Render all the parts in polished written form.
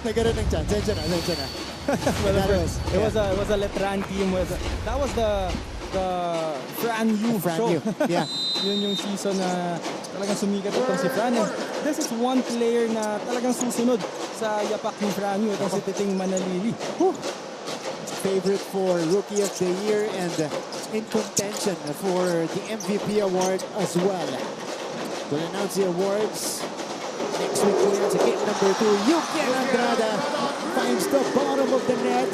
Nagkaroon ng chance. Sensya na. Well, it was a Letran team. That was the Fran U show. Yeah. Yun yung season na talagang sumikat itong si Fran. And this is one player na talagang susunod sa yapak ni Fran U. Itong si Titing Manalili. Favorite for Rookie of the Year and in contention for the MVP award as well. We'll announce the awards next week. We'll announce game number 2. Yuki Andrada finds the bottom of the net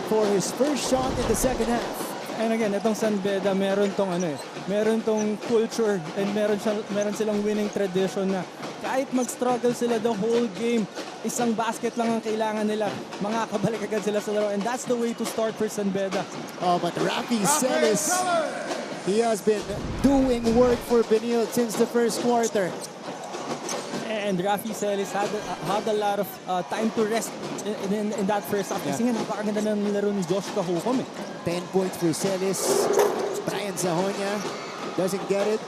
for his first shot in the second half. And again, itong San Beda, meron tong culture and meron silang winning tradition na kahit mag-struggle sila the whole game, isang basket lang ang kailangan nila. Makakabalik agad sila sa laro. And that's the way to start for San Beda. Oh, but Rafi Celis, he has been doing work for Benilde since the first quarter. And Rafi Celis had a lot of time to rest in that first half. Kasi nga, napakaganda ng laro ni Josh Kahukom. 10 points for Celis. Brian Zahonia doesn't get it.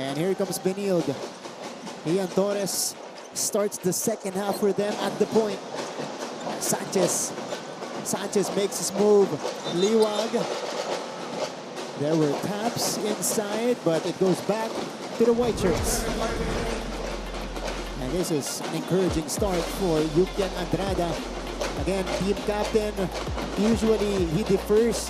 And here comes Benilde. Ian Torres starts the second half for them at the point. Sanchez makes his move. Liwag. There were taps inside, but it goes back to the white shirts. And this is an encouraging start for Yukian Andrada. Again, team captain. Usually he defers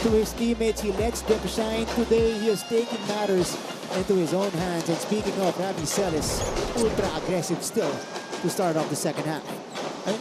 to his teammates. He lets them shine. Today he has taken matters into his own hands. And speaking of, Rafi Celis, ultra aggressive still to start off the second half.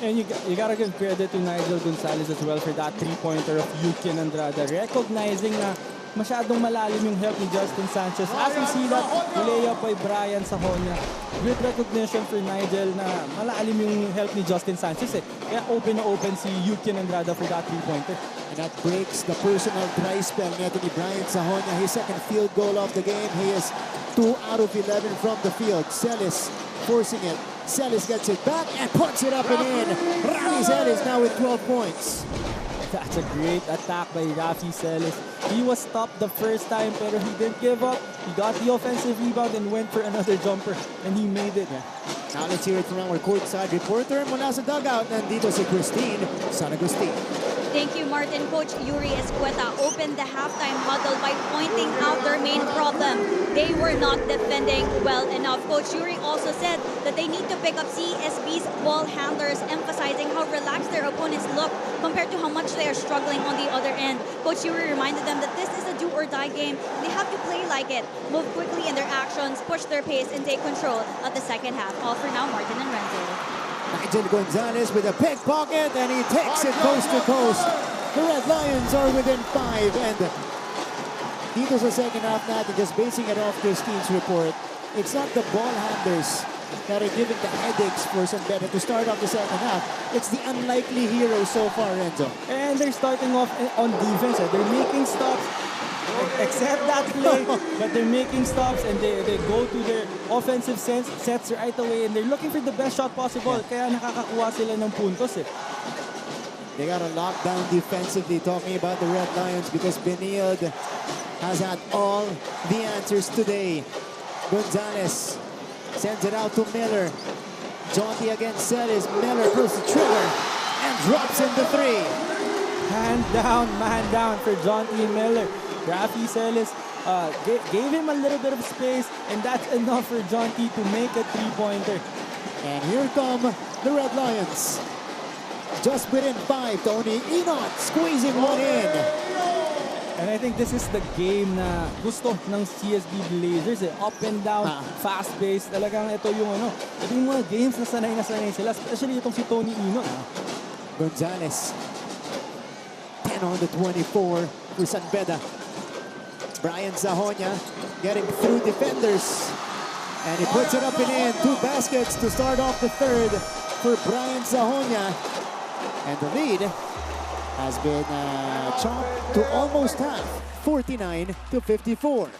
And you gotta give credit to Nigel Gonzalez as well for that three-pointer of Yuki and Andrada. Recognizing na masyadong malalim yung help ni Justin Sanchez. As we see that, nilay up by Brian Sahonia. Great recognition for Nigel na malalim yung help ni Justin Sanchez. Kaya open na open si Yuki and Andrada for that three-pointer. And that breaks the personal dry spell neto ni Brian Sahonia. His second field goal of the game. He is 2 out of 11 from the field. Celis forcing it. Celis gets it back and puts it up and in. Rafi Celis now with 12 points. That's a great attack by Rafi Celis. He was stopped the first time, pero he didn't give up. He got the offensive rebound and went for another jumper, and he made it. Now let's hear it from our courtside reporter mula sa dugout. Nandito si Christine San Agustin. Thank you, Martin. Coach Yuri Escueta opened the halftime huddle by pointing out their main problem. They were not defending well enough. Coach Yuri also said that they need to pick up CSB's ball handlers, emphasizing how relaxed their opponents look compared to how much they are struggling on the other end. Coach Yuri reminded them that this is a do-or-die game. They have to play like it, move quickly in their actions, push their pace, and take control of the second half. All for now, Martin and Renzo. Nigel Gonzalez with a pickpocket, and he takes it coast to coast. The Red Lions are within 5, and dito sa second half natin, just basing it off Christine's report, it's not the ball handlers that are giving the headaches for San Beda to start off the second half. It's the unlikely heroes so far, Renzo. And they're starting off on defense. They're making stops. Except that play, but they're making stops and they go to their offensive sets right away and they're looking for the best shot possible. Kaya nakakakuha sila ng puntos. They got a lockdown defensively, talking about the Red Lions, because Benilde has had all the answers today. Gonzalez sends it out to Miller. Jonty against Celis. Miller pulls the trigger and drops in the 3. Man down for Jonty Miller. Rafi Celis gave him a little bit of space, and that's enough for Jonty to make a three-pointer. And here come the Red Lions. Just within 5, Tony Enot squeezing one in. And I think this is the game na gusto ng CSB Blazers. Up and down, fast-paced. Talagang ito yung mga games na sanay sila, especially itong si Tony Enot. Gonzalez, 10 on the 24 for San Beda. Brian Zahonia getting through defenders. And he puts it up and in. 2 baskets to start off the third for Brian Zahonia. And the lead has been chopped to almost half, 49-54.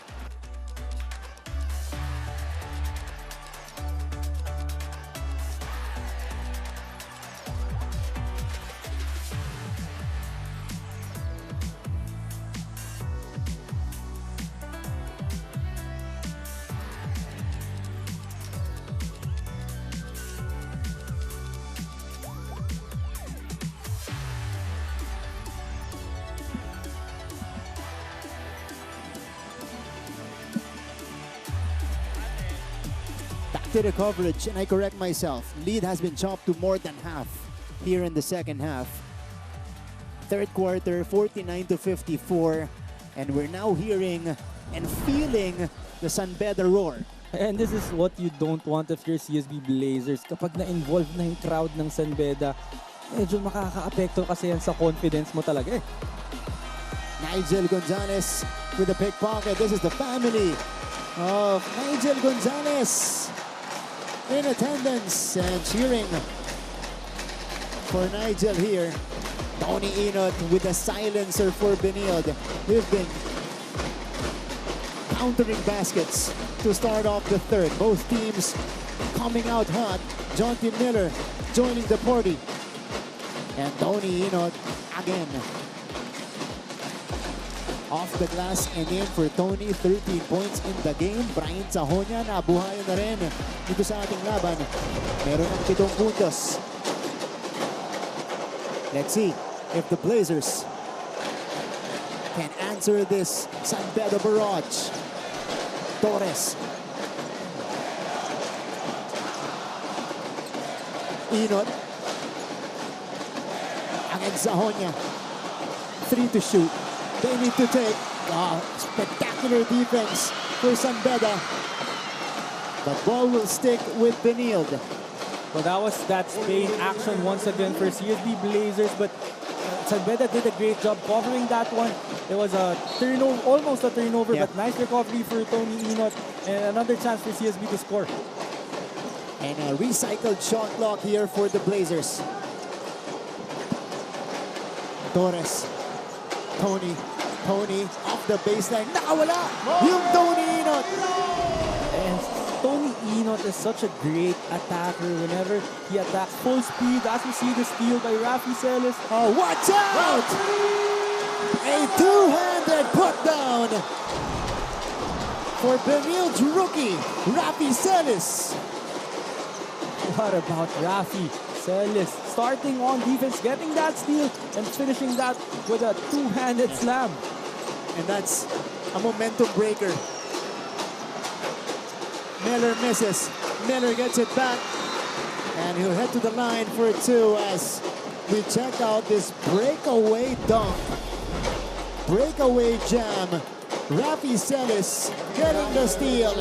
to the coverage, and I correct myself. Lead has been chopped to more than half here in the second half. Third quarter, 49-54, and we're now hearing and feeling the San Beda roar. And this is what you don't want if you're CSB Blazers. Kapag na-involve na yung crowd ng San Beda, medyo makaka-apekto kasi yan sa confidence mo talaga eh. Nigel Gonzalez with a pickpocket. This is the family of Nigel Gonzalez in attendance and cheering for Nigel here. Tony Inot with a silencer for Benilde. We've been countering baskets to start off the third. Both teams coming out hot. Jonty Miller joining the party. And Tony Inot again. Off the glass and in for Tony. 13 points in the game. Brian Sahonia nabuhayan na rin dito sa ating laban. Meron ng 7 puntos. Let's see if the Blazers can answer this San Beda barrage. Torres. Inot. Against Sahonia. 3 to shoot. They need to take. Spectacular defense for San Beda. But ball will stick with Benilde. Well, that Spain action once again for CSB Blazers, but San Beda did a great job covering that one. There was a turnover, almost a turnover, yeah. but nice recovery for Tony Inot and another chance for CSB to score. And a recycled shot clock here for the Blazers. Torres. Tony off the baseline. Nakawala! Yung Tony Inot! And Tony Inot is such a great attacker whenever he attacks full speed. As we see the steal by Rafi Celis. Oh, watch out! A two-handed put down for Benilde's rookie, Rafi Celis. What about Rafi Celis starting on defense, getting that steal and finishing that with a two-handed slam. And that's a momentum breaker. Miller misses. Miller gets it back. And he'll head to the line for 2 as we check out this breakaway dunk. Breakaway jam. Rafi Celis getting the steal.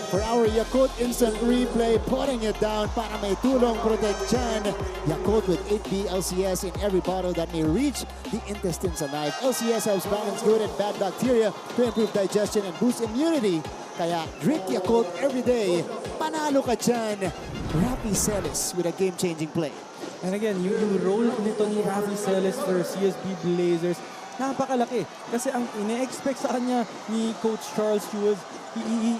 For our Yakult instant replay, putting it down para may tulong protection. Yakult with 8B LCS in every bottle that may reach the intestines alive. LCS helps balance good and bad bacteria to improve digestion and boost immunity. Kaya drink Yakult every day. Panalo ka dyan. Rafi Celis with a game-changing play. And again, yung role nito ni Rafi Celis for CSB Blazers, napakalaki. Kasi ang ine-expect sa kanya ni Coach Charles Hughes,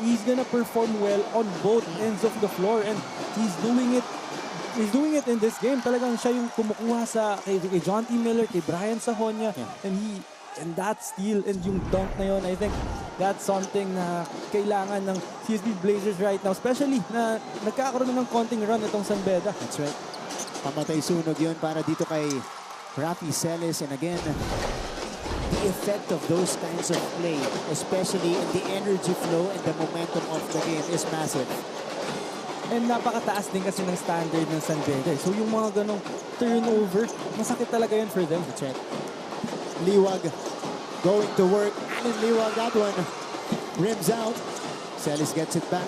he's gonna perform well on both ends of the floor, and he's doing it in this game. Talagang siya yung kumukuha sa kay Jonty Miller, kay Brian Sahonia, and that steal and yung dunk na yun, I think that's something na kailangan ng CSB Blazers right now, especially na nagkakaroon ng konting run itong San Beda. That's right. Pamatay sunog yun para dito kay Rafi Celis, and again, the effect of those kinds of play, especially in the energy flow and the momentum of the game, is massive. And napakataas din kasi ng standard ng San Beda. So yung mga ganong turnover, masakit talaga yun for them. That's right. Liwag going to work. Alan Liwag, that one rims out. Celis gets it back.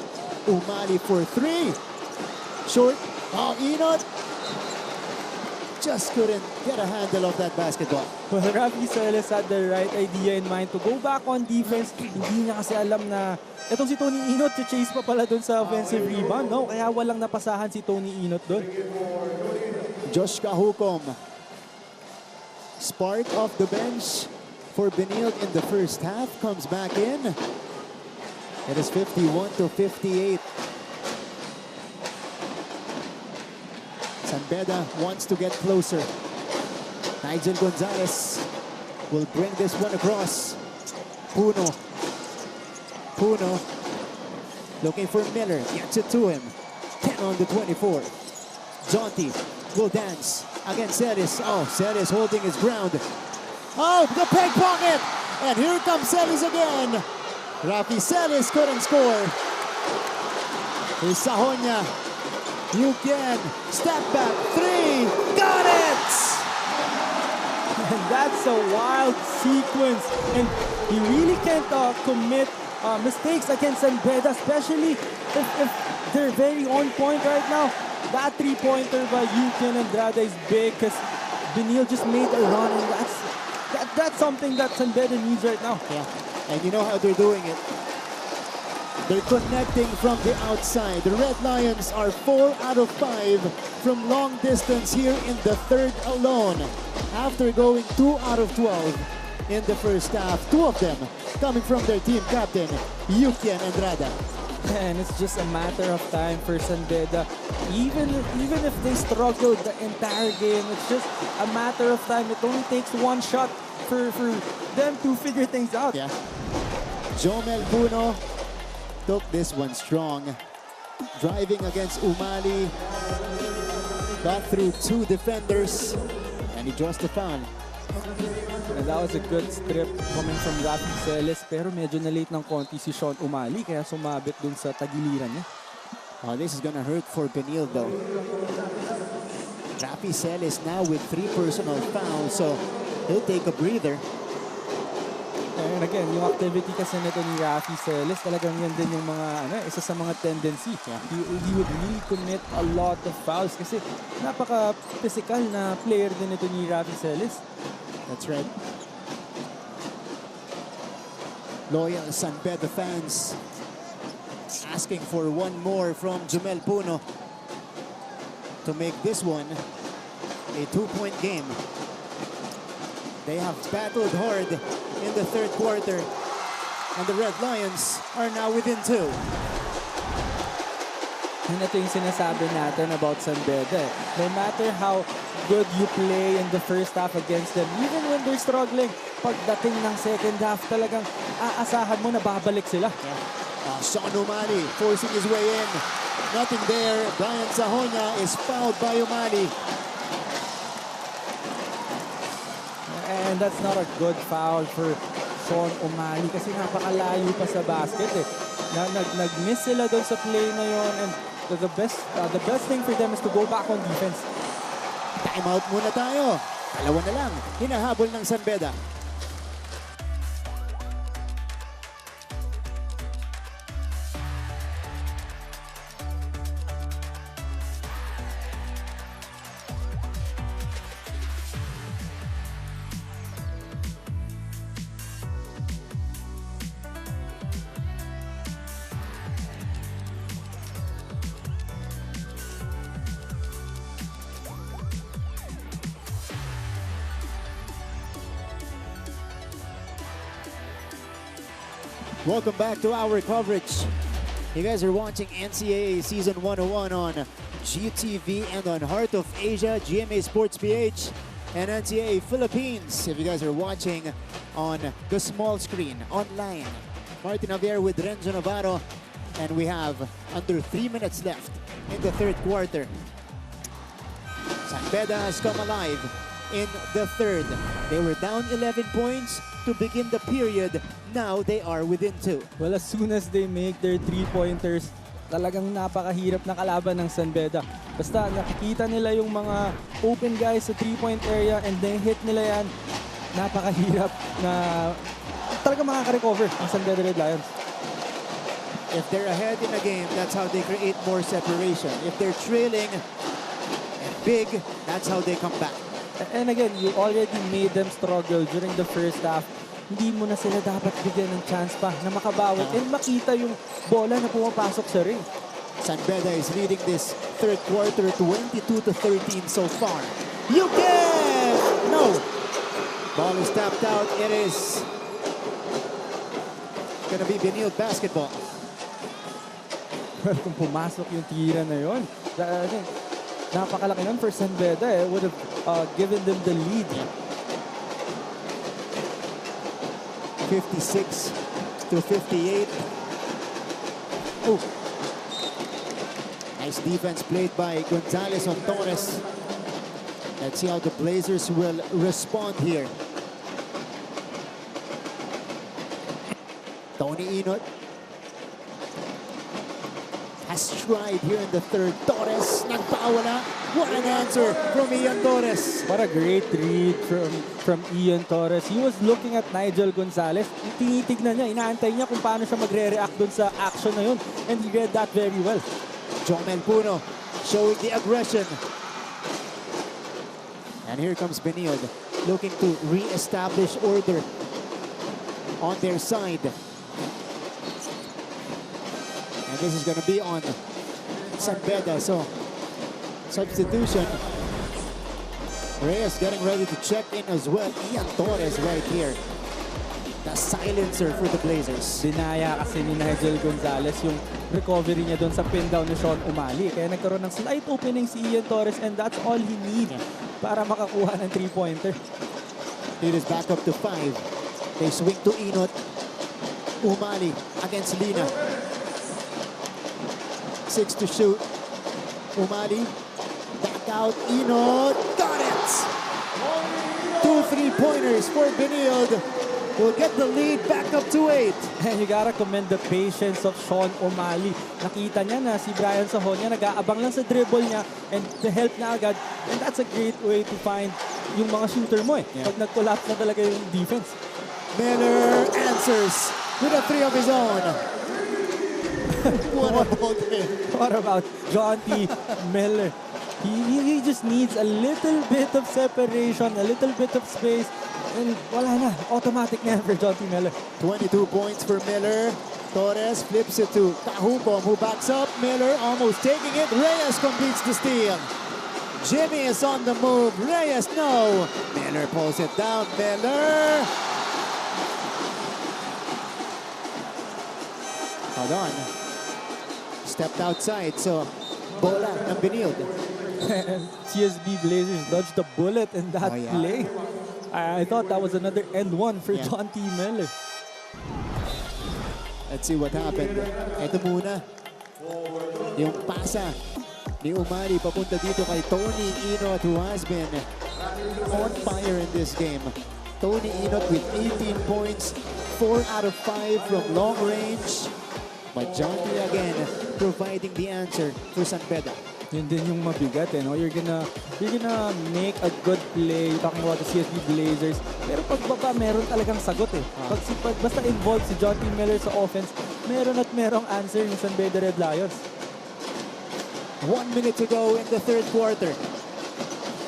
Umali for 3. Short. Oh, Inot just couldn't get a handle of that basketball. Well, Rafi Celis had the right idea in mind to go back on defense. Hindi niya kasi alam na itong si Tony Inot, chase pa pala dun sa offensive rebound. No? Kaya walang napasahan si Tony Inot dun. Josh Kahukom, spark off the bench for Benilde in the first half, comes back in. It is 51-58. San Beda wants to get closer. Nigel Gonzalez will bring this one across. Puno looking for Miller, gets it to him. 10 on the 24. Jonty will dance against Celis. Oh, Celis holding his ground. Oh, the peg pocket! And here comes Celis again. Rafi Celis couldn't score. Here's Sahonya. You can step back. 3. Got it! And that's a wild sequence. And he really can't commit mistakes against Beda, especially if they're very on point right now. That three-pointer by Yuki and Andrada is big because Benilde just made a run, and that's something that Beda needs right now. Yeah, and you know how they're doing it. They're connecting from the outside. The Red Lions are 4 out of 5 from long distance here in the third alone. After going 2 out of 12 in the first half, 2 of them coming from their team captain, Yuki and Andrada. And it's just a matter of time for Beda. Even if they struggle the entire game, it's just a matter of time. It only takes one shot for them to figure things out. Yeah. Jomel Puno took this one strong. Driving against Umali. Got through 2 defenders. And he draws the foul. And that was a good strip coming from Celis, pero medyo na-late ng konti si Sean Umali kaya sumabit dun sa tagiliran niya. Oh, this is gonna hurt for Benilde though. Celis now with 3 personal fouls, so he'll take a breather. And again, yung activity kasi nito ni Celis, talagang yan din yung mga, isa sa mga tendency. Yeah. He would really commit a lot of fouls kasi napaka-physical na player din ito ni Celis. That's right. Loyal Beda fans asking for one more from Jomel Puno to make this one a 2-point game. They have battled hard in the third quarter, and the Red Lions are now within 2. And ito yung sinasabi natin about Beda. No matter how good you play in the first half against them, even when they're struggling, pagdating ng second half, talagang aasahan mo na babalik sila. Yeah. Sean Umali forcing his way in. Nothing there. Brian Sahonya is fouled by Umali. And that's not a good foul for Sean Umali kasi napakalayo pa sa basket eh. Nag-miss sila doon sa play na yon, and the best thing for them is to go back on defense. Time out muna tayo. 2 na lang. Hinahabol ng Beda. Welcome back to our coverage. You guys are watching NCAA Season 101 on GTV and on Heart of Asia, GMA Sports PH, and NCAA Philippines. If you guys are watching on the small screen, online. Martin Javier with Renzo Navarro, and we have under 3 minutes left in the third quarter. Beda has come alive in the third. They were down 11 points to begin the period. Now they are within 2. Well, as soon as they make their 3-pointers, talagang napakahirap na kalaban ng Beda. Basta nakikita nila yung mga open guys sa 3-point area and then hit nila yan, napakahirap na talagang makaka-recover ang Beda Red Lions. If they're ahead in a game, that's how they create more separation. If they're trailing big, that's how they come back. And again, you already made them struggle during the first half. Hindi mo na sila dapat bigyan ng chance pa na makabawi and makita yung bola na pumapasok sa ring. Beda is leading this third quarter 22-13 so far. You can! No! Ball is tapped out. It is gonna be Benilde basketball. Well, kung pumasok yung tira na yun, napakalaki nun for Beda. It would have given them the lead. 56-58. Oh. Nice defense played by Gonzalez on Torres. Let's see how the Blazers will respond here. Tony Inot has stride here in the third. Torres, nagpawala. What an answer from Ian Torres. What a great read from Ian Torres. He was looking at Nigel Gonzalez. Tinitignan niya, inaantay niya kung paano siya magre-react dun sa action na yun. And he read that very well. Jomel Puno showing the aggression. And here comes Benilde looking to re-establish order on their side. And this is going to be on Beda. So substitution. Reyes getting ready to check in as well. Ian Torres right here. The silencer for the Blazers. Dinaya kasi ni Nigel Gonzalez yung recovery niya doon sa pin down ni Sean O'Malley. Kaya nagkaroon ng slight opening si Ian Torres and that's all he needs para makakuha ng 3-pointer. It is back up to 5. They swing to Inot. O'Malley against Lina. 6 to shoot. O'Malley back out. Inot got it. 2 3-pointers for Benilde. Will get the lead back up to 8. And you gotta commend the patience of Sean O'Malley. Nakita niya na si Brian Sahonia nag-aabang lang sa dribble niya and the help na agad. And that's a great way to find yung mga shooter mo pag nag-collapse na talaga yung defense. Miller answers with a 3 of his own. What about him? What about John T. Miller? He just needs a little bit of separation, a little bit of space. And wala na, automatic na for John T. Miller. 22 points for Miller. Torres flips it to Kahubom, who backs up. Miller almost taking it. Reyes completes the steal. Jimmy is on the move. Reyes, no. Miller pulls it down. Miller. Hold on. Stepped outside, so bola ng Benilde. CSB Blazers dodged the bullet in that play. I thought that was another end one for John T. Miller. Let's see what happened. Ito muna. Yung pasa ni O'Malley papunta dito kay Tony Inot, who has been on fire in this game. Tony Inot with 18 points, 4 out of 5 from long range. But John T. again providing the answer for Beda. Yun din yung mabigat no? You're gonna make a good play talking about the CSB Blazers. Pero pagbaba meron talagang sagot Pag basta involved si John T. Miller sa offense, meron at merong answer yung Beda Red Lions. 1 minute to go in the third quarter.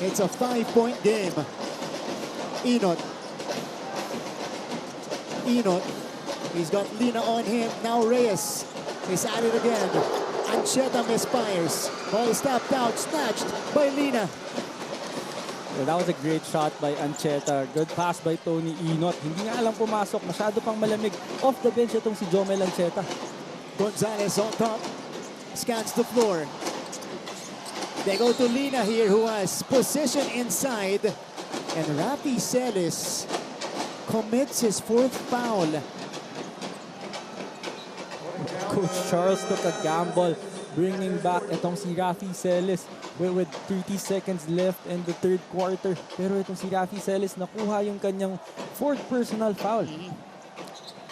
It's a 5-point game. Inot. He's got Lina on him. Now Reyes is at it again. Ancheta misfires. Ball stepped out, snatched by Lina. Yeah, that was a great shot by Ancheta. Good pass by Tony Inot. Hindi nga alam pumasok. Masyado pang malamig. Off the bench itong si Jomel Ancheta. Gonzalez on top. Scans the floor. They go to Lina here, who has position inside. And Rafi Celis commits his 4th foul. Coach Charles took a gamble, bringing back itong si Rafi Celis with 30 seconds left in the third quarter. Pero itong si Rafi Celis nakuha yung kanyang 4th personal foul.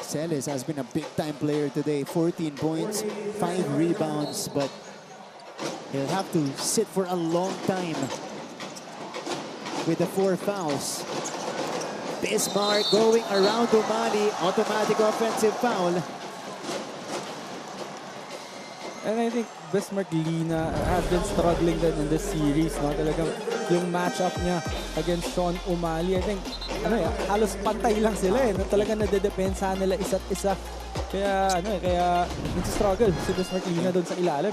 Celis has been a big-time player today. 14 points, 5 rebounds, but he'll have to sit for a long time with the 4 fouls. Bismarck going around O'Malley, automatic offensive foul. And I think Bismarck Lina has been struggling then in this series. No? Talagang yung matchup niya against Sean O'Malley, I think halos pantay lang sila No? Talagang nadedepensa nila isa't isa. Kaya kaya nagsistruggle si Bismarck Lina doon sa ilalim.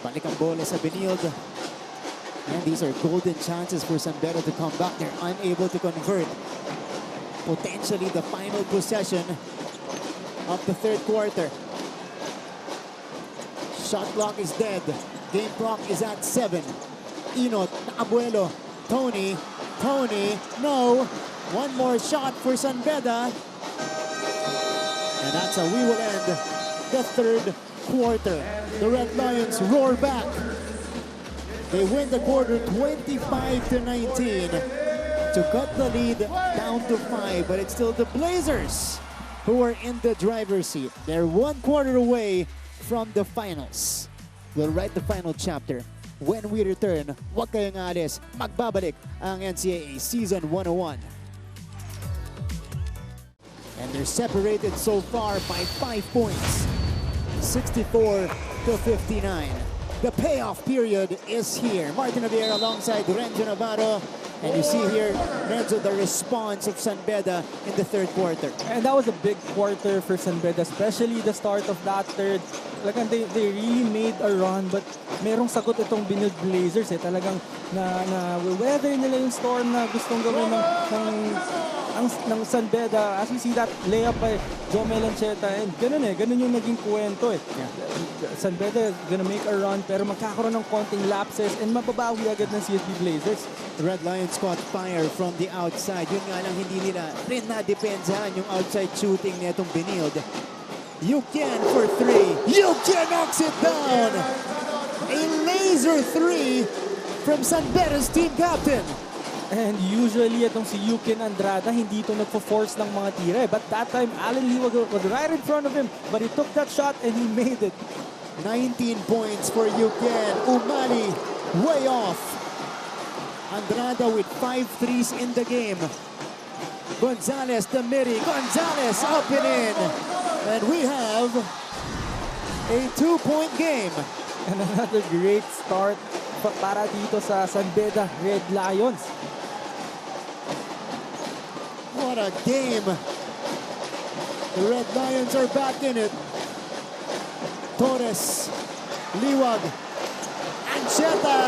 Balik ang bola sa Benilde. And these are golden chances for Beda to come back. They're unable to convert. Potentially the final possession of the third quarter. Shot clock is dead. Game clock is at 7. Inot, Abuelo, Tony, no. One more shot for Beda. And that's how we will end the third quarter. The Red Lions roar back. They win the quarter 25-19 to cut the lead down to 5, but it's still the Blazers who are in the driver's seat. They're 1 quarter away from the finals. We'll write the final chapter. When we return, huwag kayong alis, magbabalik ang NCAA Season 101. And they're separated so far by 5 points, 64 to 59. The payoff period is here. Martin Javier alongside Renzo Navarro. And you see here, Renzo, the response of San Beda in the third quarter. And that was a big quarter for San Beda, especially the start of that third. Talagang they really made a run, but merong sagot itong Benilde Blazers. Talagang weather nila yung storm na gustong gawin ng San Beda. As we see that layup by Jomel Ancheta, and ganun yung naging kwento eh. Yeah. San Beda is gonna make a run, pero magkakaroon ng konting lapses and mababawi agad ng CSB Blazers. The Red Lions caught fire from the outside. Yun nga lang, hindi nila rin na-depensahan yung outside shooting nitong Benilde. You can for 3. You can knocks it down. A laser 3 from San Beda's team captain. And usually itong si Yukin Andrada hindi ito nagpo-force ng mga tira. But that time, Allen Liwag was right in front of him. But he took that shot and he made it. 19 points for Yukin. Umali way off. Andrada with 5 threes in the game. Gonzalez, the midi. Gonzalez up and in. And we have a 2-point game. And another great start para dito sa San Beda Red Lions. What a game. The Red Lions are back in it. Torres, Liwag, Ancheta.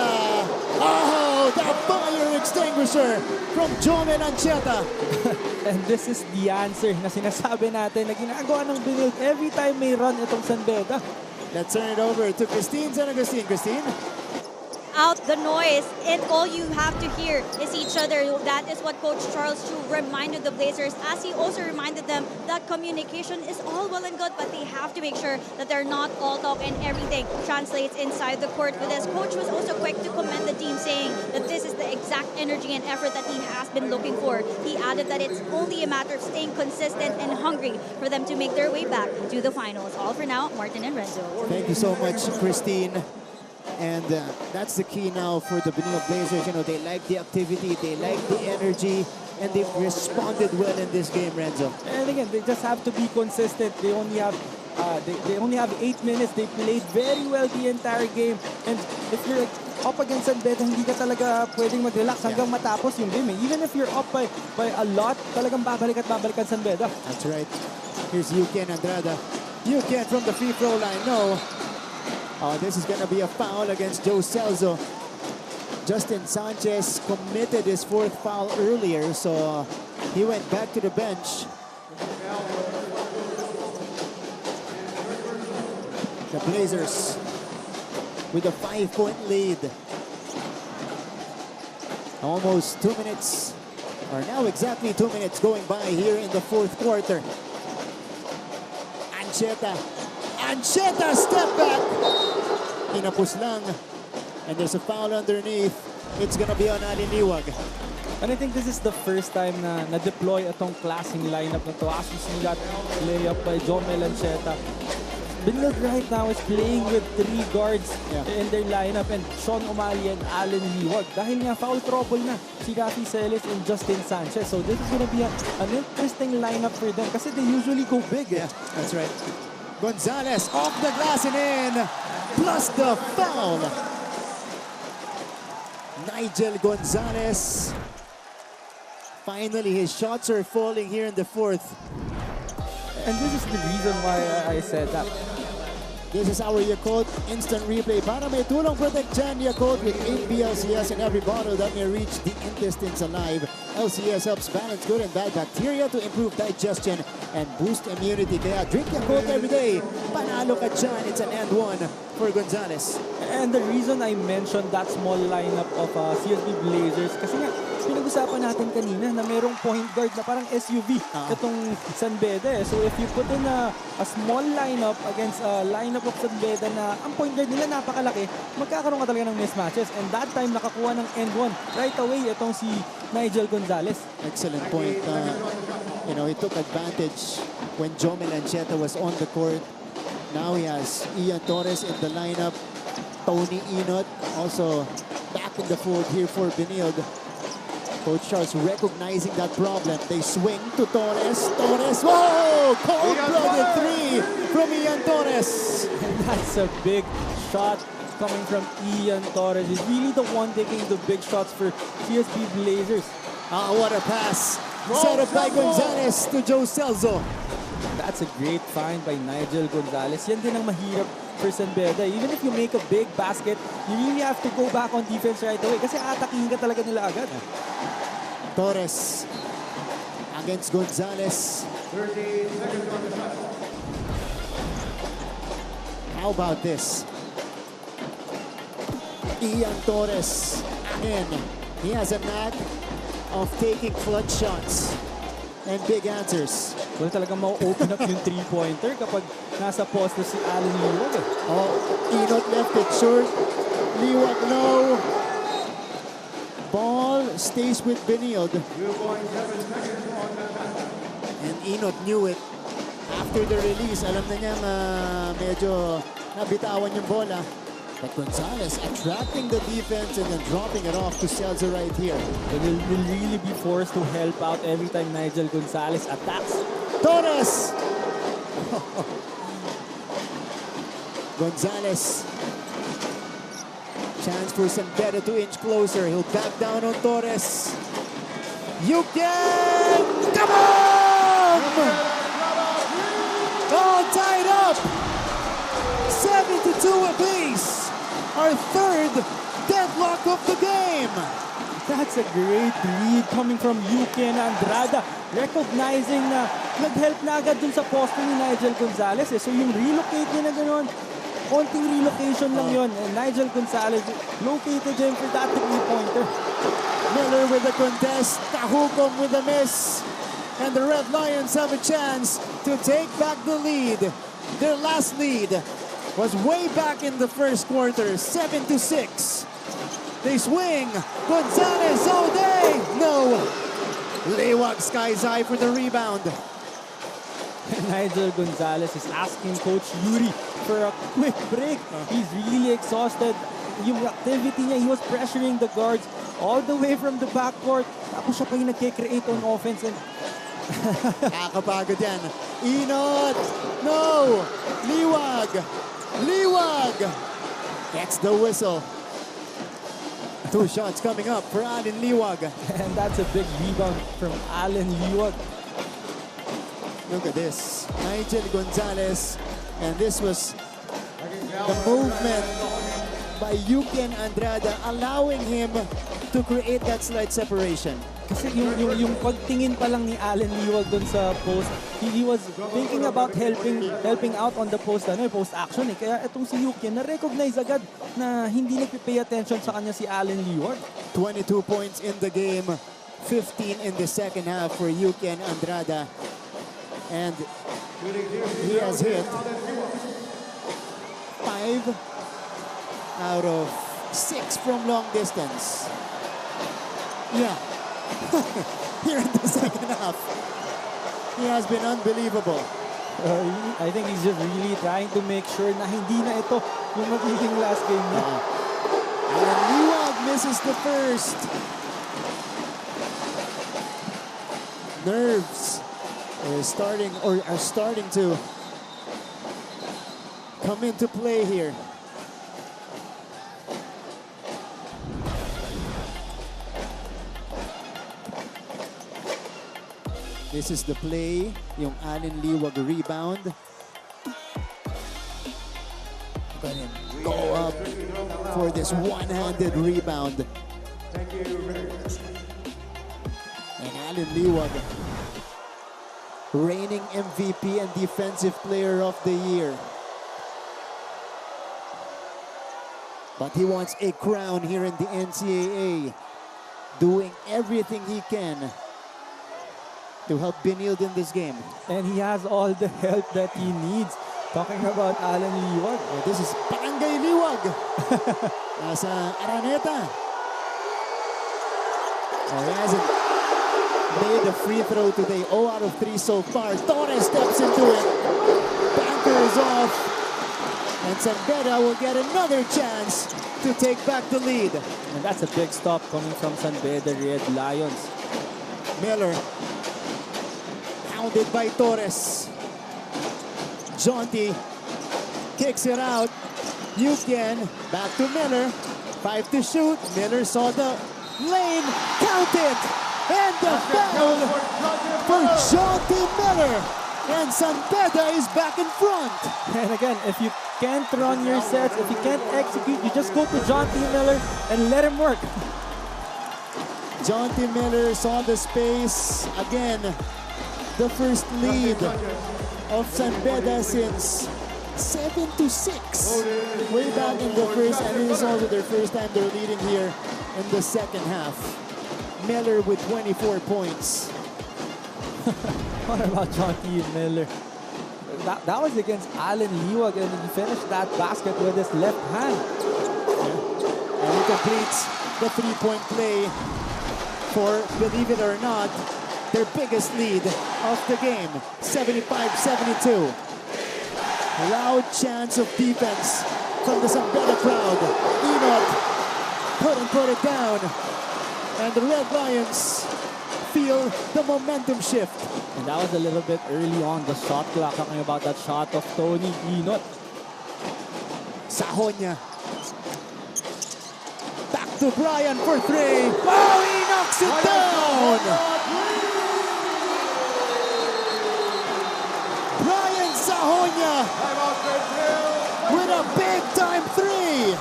Oh, the fire extinguisher from Jomel Ancheta. And this is the answer na sinasabi natin na ginagawa ng Benilde every time may run itong San Beda. Let's turn it over to Christine San Agustin. Christine? Out the noise, and all you have to hear is each other. That is what Coach Charles Chu reminded the Blazers, as he also reminded them that communication is all well and good, but they have to make sure that they're not all talk and everything translates inside the court. With this, Coach was also quick to commend the team, saying that this is the exact energy and effort that he has been looking for. He added that it's only a matter of staying consistent and hungry for them to make their way back to the finals. All for now, Martin and Renzo. Thank you so much, Christine. And that's the key now for the Benilde Blazers. You know, they like the activity, they like the energy, and they've responded well in this game, Renzo. And again, they just have to be consistent. They only have 8 minutes. They played very well the entire game. And if you're up against San Beda, hindi ka talaga pwedeng mag-relax hanggang matapos yung game. Even if you're up by a lot, talagang babalik at babalik ang San Beda. That's right. Here's Yukin Andrada. Yukin from the free throw line. No. Oh, this is going to be a foul against Joe Celso. Justin Sanchez committed his 4th foul earlier, so he went back to the bench. The Blazers with a 5-point lead. Almost 2 minutes, or now exactly 2 minutes going by here in the 4th quarter. Ancheta step back. Inapos lang. And there's a foul underneath. It's gonna be on Allen Liwag. And I think this is the first time na na-deploy itong klaseng lineup na to. As you see that layup by Jomel Ancheta. Benilde right now is playing with 3 guards in their lineup, and Sean O'Malley and Allen Liwag. Dahil nga foul trouble na si Rafi Celis and Justin Sanchez. So this is gonna be an interesting lineup for them kasi they usually go big. Yeah, that's right. Gonzalez off the glass and in, plus the foul. Nigel Gonzalez. Finally, his shots are falling here in the 4th. And this is the reason why I said that. This is our Yakult Instant Replay. Para may tulong protect dyan, Yakult with 8 BLCS in every bottle that may reach the intestines alive. LCS helps balance good and bad bacteria to improve digestion and boost immunity. Kaya drink Yakult every day. Panalo ka dyan. It's an and one for Gonzalez. And the reason I mentioned that small lineup of CSB Blazers, kasi nga, pinag-usapan natin kanina na merong point guard na parang SUV itong San Beda. So if you put in a small lineup against a lineup of San Beda na ang point guard nila napakalaki, magkakaroon ka talaga ng mismatches. And that time, nakakuha ng end one right away itong si Nigel Gonzalez. Excellent point. You know, he took advantage when Jomel Ancheta was on the court. Now he has Ian Torres in the lineup. Tony Inot also back in the fold here for Benilde. Coach Charles recognizing that problem. They swing to Torres. Torres, whoa! Cold-blooded three from Ian Torres. And that's a big shot coming from Ian Torres. He's really the one taking the big shots for CSB Blazers. What a pass. Set up by Gonzalez to Joe Celso. That's a great find by Nigel Gonzalez. Yan din ang mahirap for San Beda. Even if you make a big basket, you really have to go back on defense right away kasi atakihin ka talaga nila agad. Torres against Gonzalez. 30 seconds on the shot. How about this? Ian Torres again. He has a knack of taking clutch shots and big answers. Well, talagang ma-open up yung three-pointer kapag nasa poste si Allen Liwag. Oh, Inot left it short. Liwag, no. Ball stays with Benilde. 2.7 seconds on the shot. And Inot knew it. After the release, alam na niyang medyo nabitawan yung bola. But Gonzalez attracting the defense and then dropping it off to Celso right here. They will really be forced to help out every time Nigel Gonzalez attacks. Torres! Gonzalez. Chance for San Beda to inch closer. He'll back down on Torres. You can! Come on! All tied up! 7-2 apiece. Our third deadlock of the game. That's a great lead coming from Yuki and Andrada. Recognizing na nag-help na agad dun sa poste ni Nigel Gonzalez. So yung relocate niya na gano'n, konting relocation lang yun. And Nigel Gonzalez located him for that three-pointer. Miller with the contest. Tahukom with the miss. And the Red Lions have a chance to take back the lead. Their last lead was way back in the first quarter, 7-6. They swing. Gonzalez all day. No. Liwag skies high for the rebound. Nigel Gonzalez is asking Coach Yuri for a quick break. He's really exhausted. Yung activity niya, he was pressuring the guards all the way from the backcourt. Tapos siya pa yung nagkikreate on offense. And Nakakapagod yan. Inot. No. Liwag. Liwag gets the whistle. 2 shots coming up for Allen Liwag. and that's a big rebound from Allen Liwag. Look at this. Nigel Gonzalez. And this was the movement by Yuki and Andrada, allowing him to create that slight separation. Kasi yung pagtingin pa lang ni Allen Liwag dun sa post, he was thinking about helping out on the post action. Kaya itong si Yuki na-recognize agad na hindi nagpipay attention sa kanya si Allen Liwag. 22 points in the game, 15 in the second half for Yuki and Andrada. And he has hit 5 out of 6 from long distance. Yeah. Here in the second half. He has been unbelievable. I think he's just really trying to make sure na hindi na ito yung magiging last game niya. And Liwag misses the first. Nerves are starting to come into play here. This is the play, yung Allen Liwag rebound. But him go up for this one-handed rebound. And Allen Liwag, reigning MVP and Defensive Player of the Year. But he wants a crown here in the NCAA, doing everything he can to help Benilde in this game. And he has all the help that he needs. Talking about Allen Liwag. Oh, this is Barangay Liwag. Nasa Araneta. Oh, he hasn't made a free throw today. 0 out of 3 so far. Torres steps into it. Bank counters off. And San Beda will get another chance to take back the lead. And that's a big stop coming from San Beda Red Lions. Miller, hounded by Torres. Jonty kicks it out. Yukian, back to Miller. 5 to shoot. Miller saw the lane, count it! And the foul for Jonty Miller. And San Beda is back in front. And again, if you can't run your sets, if you can't execute, you just go to Jonty Miller and let him work. Jonty Miller saw the space. Again, the first lead of San Beda since 7-6. Way back in the first, and it is also their first time they're leading here in the second half. Miller with 24 points. What about Jonty Miller? That was against Alan Liwag, and he finished that basket with his left hand. And he completes the three-point play for, believe it or not, their biggest lead of the game, 75-72. Loud chants of defense from the San Beda crowd. Enoch couldn't put it down. And the Red Lions feel the momentum shift. And that was a little bit early on the shot clock, talking about that shot of Tony Enoch. Sahonya. Back to Brian for three. Oh, he knocks it down! Brian Sahonya with a big time three.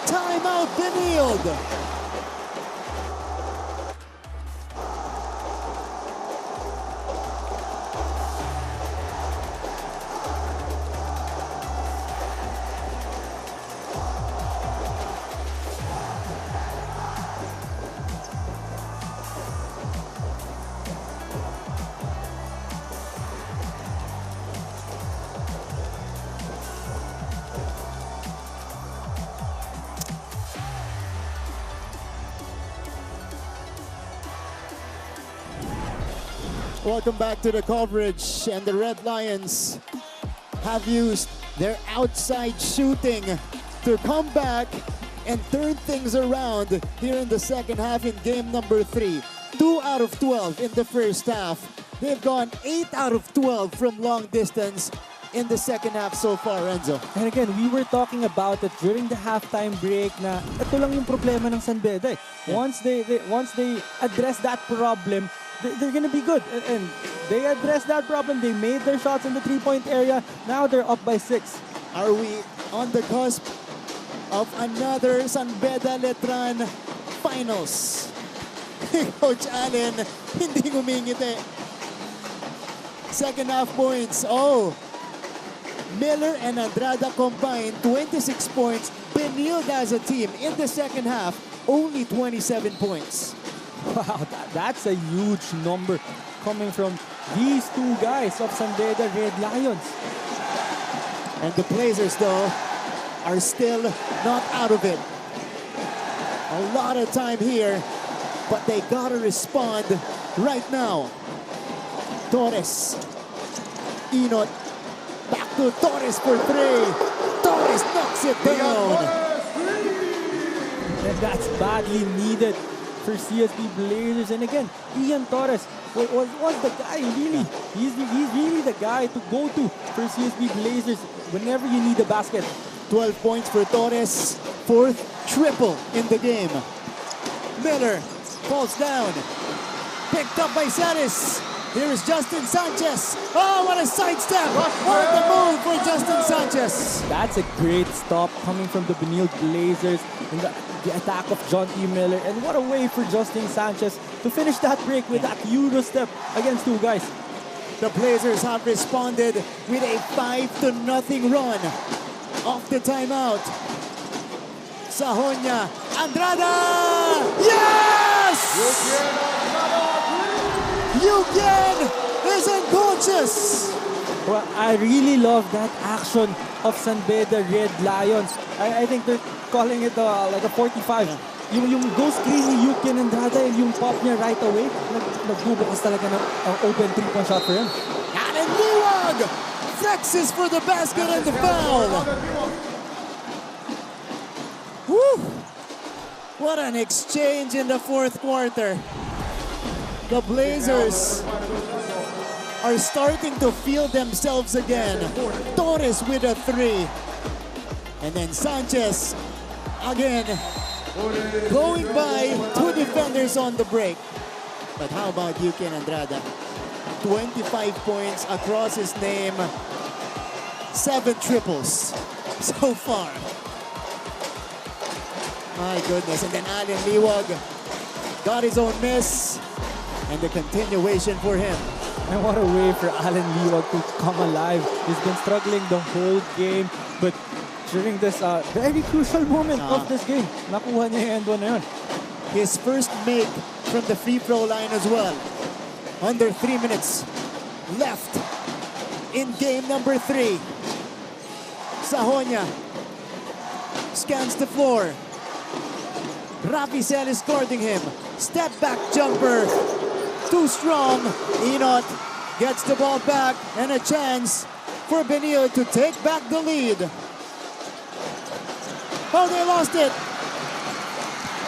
Timeout Benilde. Welcome back to the coverage, and the Red Lions have used their outside shooting to come back and turn things around here in the second half in game number 3. 2 out of 12 in the first half. They've gone 8 out of 12 from long distance in the second half so far, Renzo. And again, we were talking about it during the halftime break na ito lang yung problema ng San Beda. Once they address that problem, they're gonna be good. And they addressed that problem. They made their shots in the three-point area. Now they're up by 6. Are we on the cusp of another San Beda Letran finals? Coach Allen, hindi ngumingiti. Second half points. Oh, Miller and Andrada combined 26 points. Benilde as a team in the second half, only 27 points. Wow, that's a huge number coming from these two guys of San Beda Red Lions. And the Blazers, though, are still not out of it. A lot of time here, but they gotta respond right now. Torres, Enoch, back to Torres for three. Torres knocks it down. And that's badly needed for CSB Blazers. And again, Ian Torres was the guy, really. He's really the guy to go to for CSB Blazers whenever you need a basket. 12 points for Torres, 4th triple in the game. Miller falls down, picked up by Celis. Here is Justin Sanchez. Oh, what a sidestep! What a move for Justin Sanchez. That's a great stop coming from the Benilde Blazers in the attack of Jonty Miller. And what a way for Justin Sanchez to finish that break with that Euro step against two guys. The Blazers have responded with a 5-0 run off the timeout. Sahonya, Andrada! Yes! Yukian is unconscious. Well, I really love that action of San Beda Red Lions. I think they're calling it like a 45. Yung go screen ni Yukian Andrada and yung pop niya right away, nagbubukas talaga ng open 3-point shot for him. Alan Liwag flexes for the basket and the foul. Woo! What an exchange in the fourth quarter. The Blazers are starting to feel themselves again. Torres with a three. And then Sanchez again going by two defenders on the break. But how about Yuki Andrada? 25 points across his name. 7 triples so far. My goodness. And then Allen Liwag got his own miss. And the continuation for him. And what a way for Allen Liwag to come alive. He's been struggling the whole game. But during this very crucial moment of this game, nakuha niya yung end one na yun. His first make from the free throw line as well. Under 3 minutes left in game number 3. Sahonya scans the floor. Rafi Celis guarding him. Step back jumper. Too strong. Enot gets the ball back and a chance for Benilde to take back the lead. Oh, they lost it.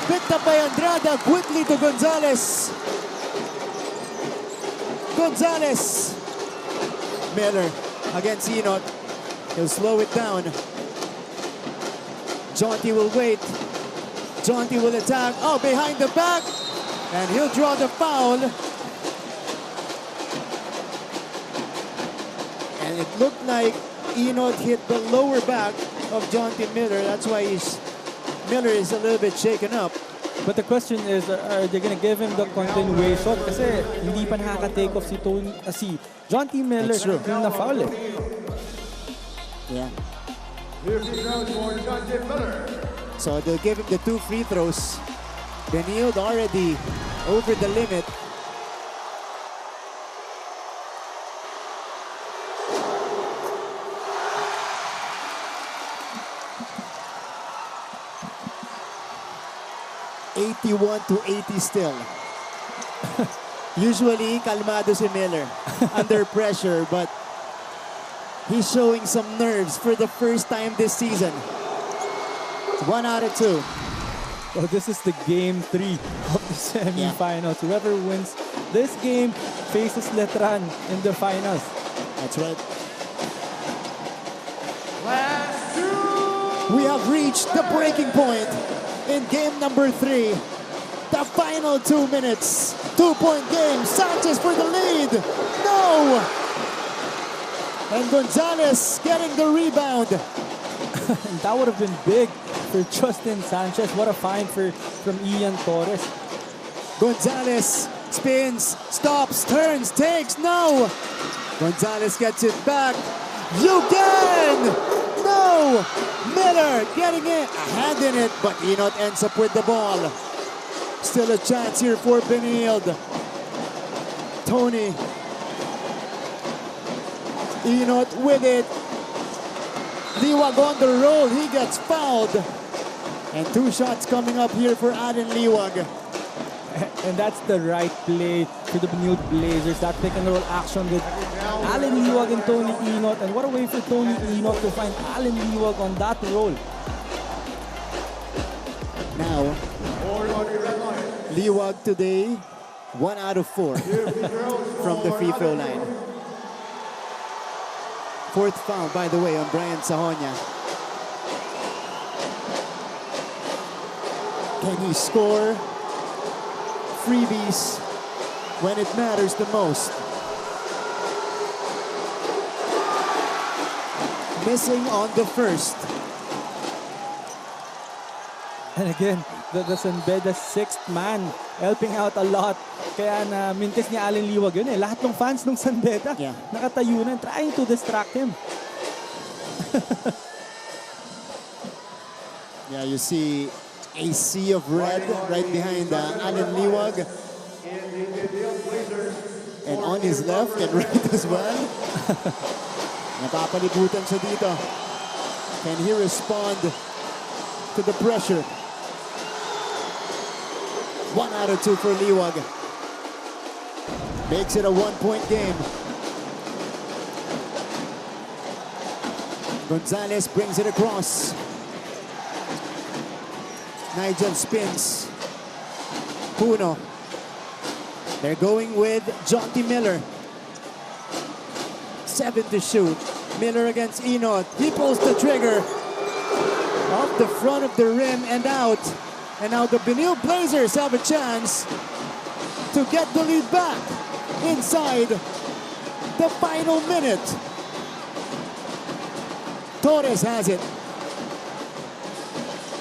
Picked up by Andrada, quickly to Gonzalez. Gonzalez. Miller against Enot. He'll slow it down. Jonty will wait. Jonty will attack. Oh, behind the back. And he'll draw the foul. And it looked like Enot hit the lower back of Jonty Miller. That's why Miller is a little bit shaken up. But the question is, are they gonna give him the continuation? Kasi hindi pa nakaka-take off si Jonty Miller yung na-foul eh. Yeah. Here's the crowd for Jonty Miller. So they'll give him the 2 free throws. Benilde already over the limit. (81-80) still. Usually, kalmado si Miller under pressure, but he's showing some nerves for the first time this season. 1 out of 2. So this is the game 3 of the semi-finals. Whoever wins this game faces Letran in the finals. That's right. We have reached the breaking point in game number 3. The final 2 minutes. 2-point game. Sanchez for the lead. No! And Gonzalez getting the rebound. That would have been big for Justin Sanchez. What a find from Ian Torres. Gonzalez spins, stops, turns, takes. No! Gonzalez gets it back. You can! No! Miller getting it, a hand in it, but Enot ends up with the ball. Still a chance here for Benilde. Tony. Enot with it. Liwag on the roll, he gets fouled. And 2 shots coming up here for Allen Liwag. And that's the right play for the Benilde Blazers. That pick and roll action with Allen Liwag and Tony Enot. And what a way for Tony Enot to find Allen Liwag on that roll. Now, Liwag today, 1 out of 4 from the free throw line. 4th foul, by the way, on Brian Sahonya. Can he score freebies when it matters the most? Missing on the first. And again, that's Beda's 6th man, helping out a lot. Kaya na-mintis ni Allen Liwag yun eh. Lahat ng fans ng San Beda, nakatayo na, trying to distract him. Yeah, you see a sea of red right behind Allen Liwag. And on his left and right as well. Napapalibutan siya dito. Can he respond to the pressure? 1 out of 2 for Liwag. Makes it a 1-point game. Gonzalez brings it across. Nigel spins. Puno. They're going with Jonty Miller. 7 to shoot. Miller against Enot. He pulls the trigger. Off the front of the rim and out. And now the Benilde Blazers have a chance to get the lead back inside the final minute. Torres has it.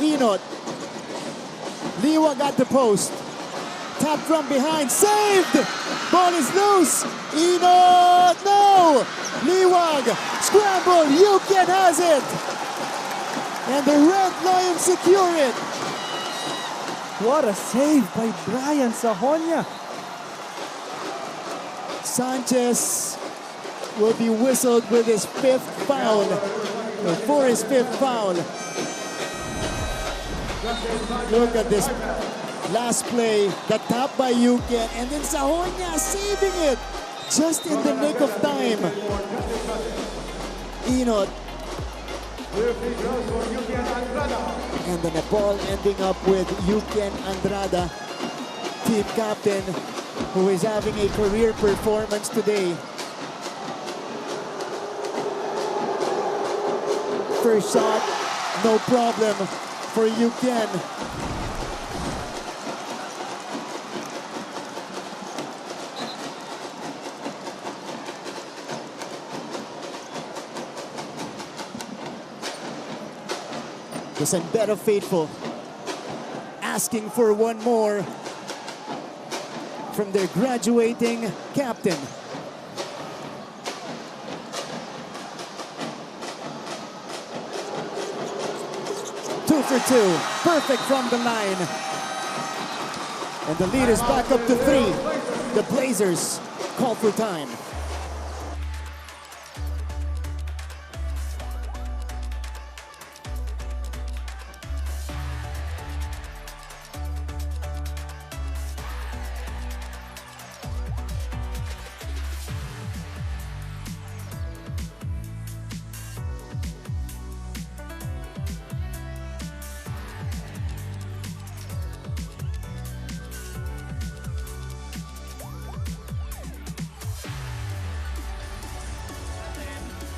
Enot. Liwag at the post. Tap from behind. Saved! Ball is loose. Enot! No! Liwag. Scramble. Yuken has it. And the Red Lions secure it. What a save by Brian Sahonia. Sanchez will be whistled with his 5th foul. Or for his 5th foul. Look at this last play. The tap by Yuken. And then Sahonia saving it. Just in the nick of time. Enot. And then the ball ending up with Yuken Andrada, team captain, who is having a career performance today. First shot, no problem for Yuken. The Beda faithful asking for one more from their graduating captain. Two for two, perfect from the line. And the lead is back up to 3. The Blazers call for time.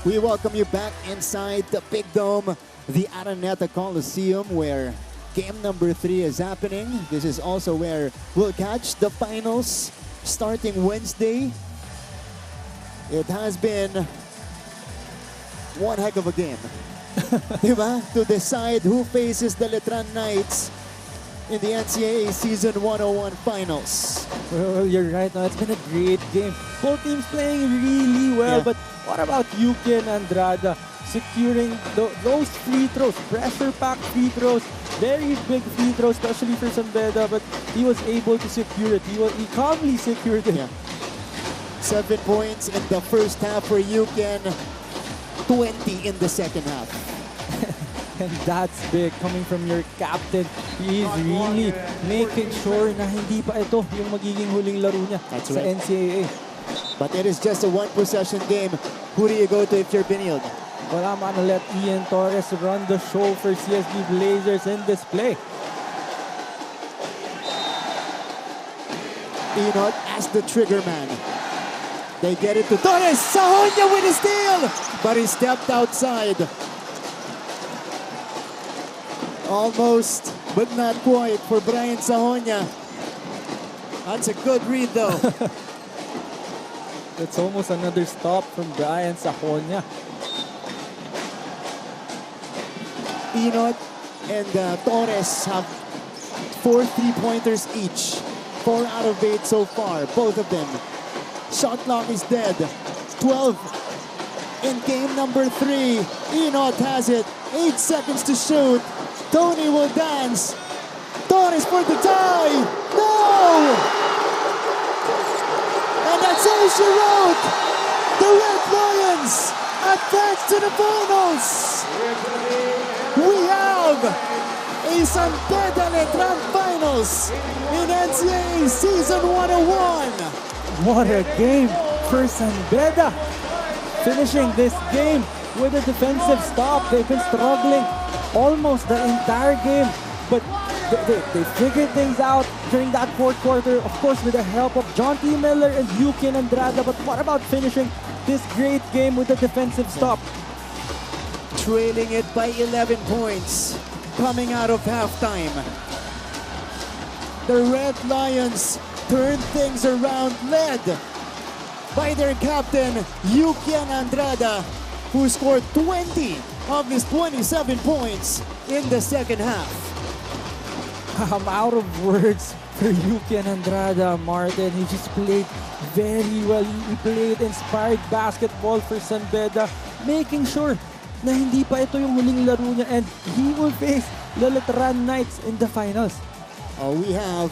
We welcome you back inside the Big Dome, the Araneta Coliseum, where game number 3 is happening. This is also where we'll catch the finals starting Wednesday. It has been one heck of a game. Diba? To decide who faces the Letran Knights in the NCAA Season 101 Finals. Well, you're right. No, it's been a great game. Both teams playing really well, but what about Yuken Andrada securing those free throws, pressure-packed free throws, very big free throws, especially for Beda, but he was able to secure it. He calmly secured it. Yeah. 7 points in the first half for Yuken, 20 in the second half. And that's big coming from your captain. He is really making sure na hindi pa ito yung magiging huling laro niya sa NCAA. But it is just a 1-possession game. Who do you go to if you're Benilde? Well, I'm gonna let Ian Torres run the show for CSB Blazers in this play. Enot as the trigger man. They get it to Torres. Sahonia with a steal! But he stepped outside. Almost, but not quite for Brian Sahonia. That's a good read though. That's almost another stop from Brian Sahonia. Enot and Torres have 4 3-pointers each. 4 out of 8 so far, both of them. Shot clock is dead. 12 in game number 3. Enot has it. 8 seconds to shoot. Tony will dance. Torres for the tie. No! And that's all she wrote. The Red Lions advance to the finals. We have a Beda Letran Finals in NCAA Season 101. What a game for Beda. Finishing this game with a defensive stop. They've been struggling almost the entire game, but they figured things out during that fourth quarter, of course, with the help of John T. Miller and Yuki and Andrada. But what about finishing this great game with a defensive stop? Trailing it by 11 points coming out of halftime. The Red Lions turned things around, led by their captain, Yuki and Andrada, who scored 20 of his 27 points in the second half. I'm out of words for Yuki and Andrada, Martin. He just played very well. He played inspired basketball for San Beda, making sure na hindi pa ito yung huling laro niya, and he will face the Letran Knights in the finals. We have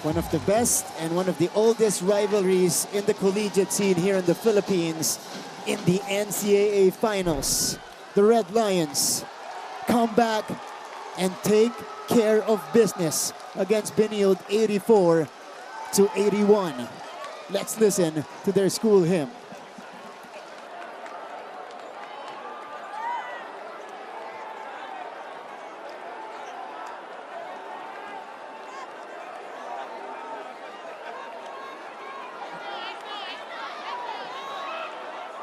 one of the best and one of the oldest rivalries in the collegiate scene here in the Philippines in the NCAA finals. The Red Lions come back and take care of business against Benilde 84-81. Let's listen to their school hymn.